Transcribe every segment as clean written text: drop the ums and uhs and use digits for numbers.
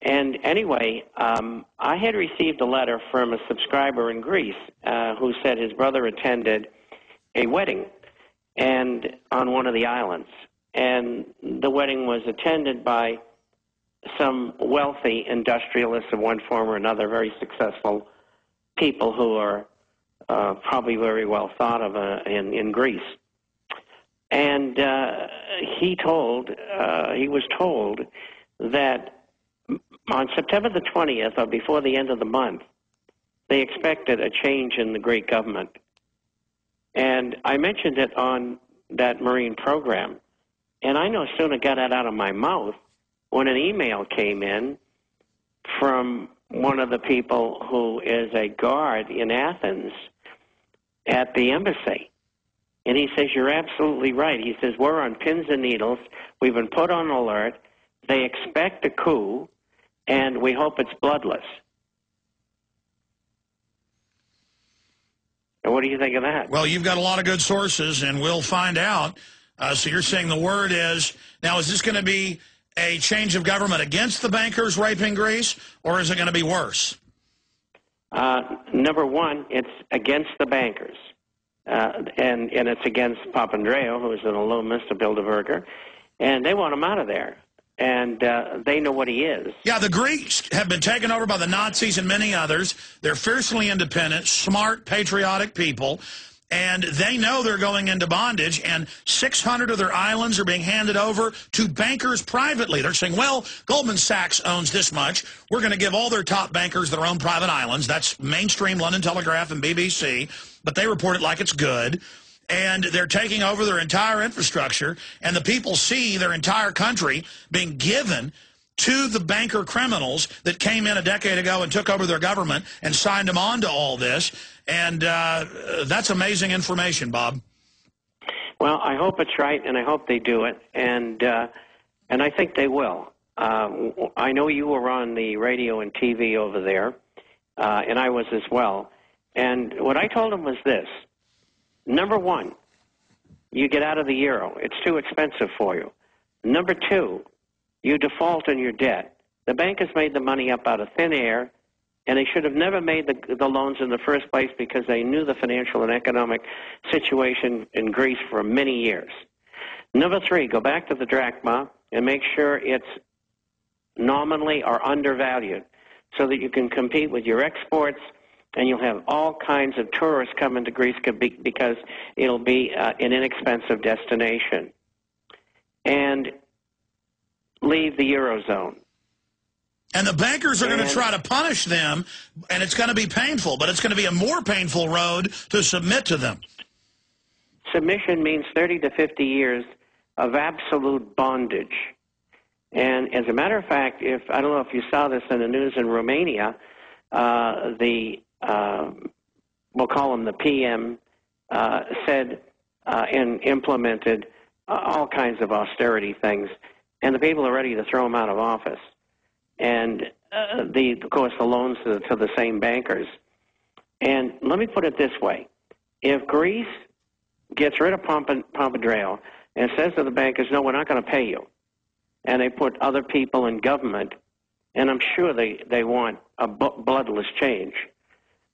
And anyway, I had received a letter from a subscriber in Greece who said his brother attended a wedding and on one of the islands. And the wedding was attended by some wealthy industrialists of one form or another, very successful people who are probably very well thought of in Greece. And he was told that on September the 20th, or before the end of the month, they expected a change in the Greek government. And I mentioned it on that Marine program, and I no sooner got that out of my mouth when an email came in from one of the people who is a guard in Athens at the embassy. And he says, you're absolutely right. He says, we're on pins and needles. We've been put on alert. They expect a coup, and we hope it's bloodless. And what do you think of that? Well, you've got a lot of good sources, and we'll find out. So you're saying the word is, now is this going to be a change of government against the bankers raping Greece, or is it going to be worse? Number one, it's against the bankers. And it's against Papandreou, who is an alumnus of Bilderberger, and they want him out of there. And they know what he is. Yeah, the Greeks have been taken over by the Nazis and many others. They're fiercely independent, smart, patriotic people, and they know they're going into bondage, and 600 of their islands are being handed over to bankers privately. They're saying, well, Goldman Sachs owns this much. We're going to give all their top bankers their own private islands. That's mainstream London Telegraph and BBC, but they report it like it's good. And they're taking over their entire infrastructure, and the people see their entire country being given to the banker criminals that came in a decade ago and took over their government and signed them on to all this. And that's amazing information, Bob. Well, I hope it's right, and I hope they do it, and I think they will. I know you were on the radio and TV over there, and I was as well. And what I told them was this. Number one, you get out of the euro. It's too expensive for you. Number two, you default on your debt. The bankers made the money up out of thin air, and they should have never made the loans in the first place because they knew the financial and economic situation in Greece for many years. Number three, go back to the drachma and make sure it's nominally or undervalued so that you can compete with your exports, and you'll have all kinds of tourists coming to Greece because it'll be an inexpensive destination. And leave the Eurozone. And the bankers are going to try to punish them, and it's going to be painful, but it's going to be a more painful road to submit to them. Submission means 30 to 50 years of absolute bondage. And as a matter of fact, I don't know if you saw this in the news in Romania, we'll call him the PM, said and implemented all kinds of austerity things, and the people are ready to throw him out of office. And of course, the loans to the same bankers. And let me put it this way: if Greece gets rid of Papandreou and says to the bankers, "No, we're not going to pay you," and they put other people in government, and I'm sure they want a bloodless change.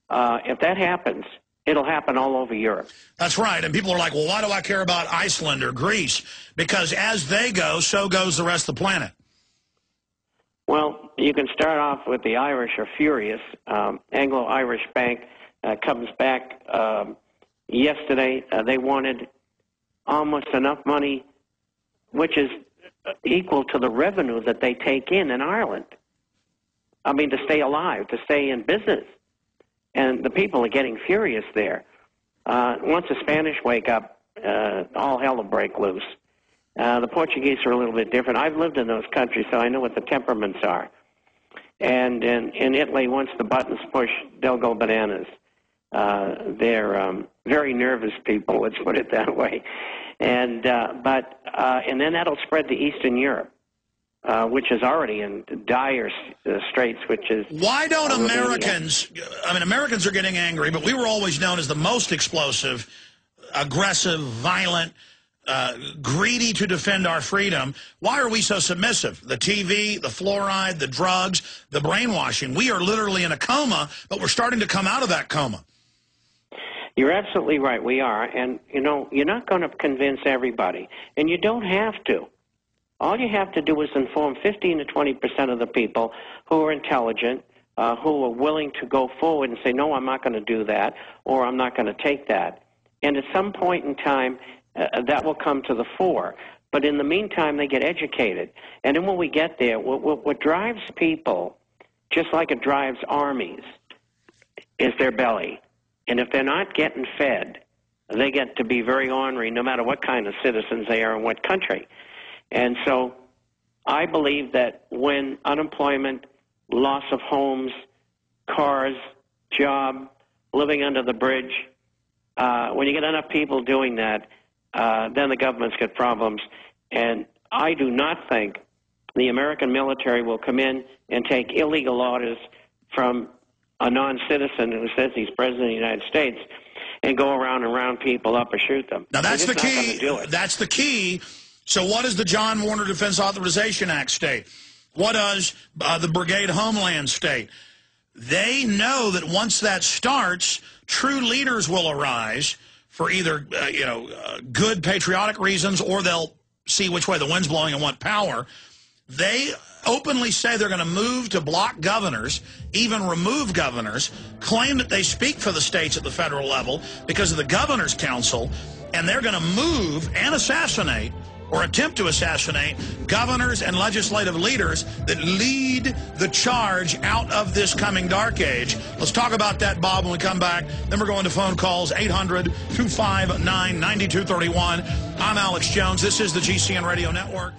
If that happens, it'll happen all over Europe. That's right. And people are like, well, why do I care about Iceland or Greece? Because as they go, so goes the rest of the planet. Well, you can start off with the Irish are furious. Anglo-Irish Bank comes back yesterday. They wanted almost enough money, which is equal to the revenue that they take in Ireland. I mean, to stay alive, to stay in business. And the people are getting furious there. Once the Spanish wake up, all hell will break loose. The Portuguese are a little bit different. I've lived in those countries, so I know what the temperaments are. And in Italy, once the buttons push, they'll go bananas. They're very nervous people, let's put it that way. And then that'll spread to Eastern Europe. Which is already in dire straits, which is... Why don't Americans... I mean, Americans are getting angry, but we were always known as the most explosive, aggressive, violent, greedy to defend our freedom. Why are we so submissive? The TV, the fluoride, the drugs, the brainwashing. We are literally in a coma, but we're starting to come out of that coma. You're absolutely right. We are. And, you know, you're not going to convince everybody. And you don't have to. All you have to do is inform 15 to 20% of the people who are intelligent, who are willing to go forward and say, no, I'm not going to do that, or I'm not going to take that. And at some point in time, that will come to the fore. But in the meantime, they get educated. And then when we get there, what drives people, just like it drives armies, is their belly. And if they're not getting fed, they get to be very ornery, no matter what kind of citizens they are in what country. And so I believe that when unemployment, loss of homes, cars, job, living under the bridge, when you get enough people doing that, then the government's got problems. And I do not think the American military will come in and take illegal orders from a non-citizen who says he's president of the United States and go around and round people up or shoot them. Now, that's the key. That's the key. So what does the John Warner Defense Authorization Act state? What does the Brigade Homeland state? They know that once that starts, true leaders will arise for either, good patriotic reasons, or they'll see which way the wind's blowing and want power. They openly say they're going to move to block governors, even remove governors, claim that they speak for the states at the federal level because of the Governor's Council, and they're going to move and assassinate or attempt to assassinate governors and legislative leaders that lead the charge out of this coming dark age. Let's talk about that, Bob, when we come back. Then we're going to phone calls, 800-259-9231. I'm Alex Jones. This is the GCN Radio Network.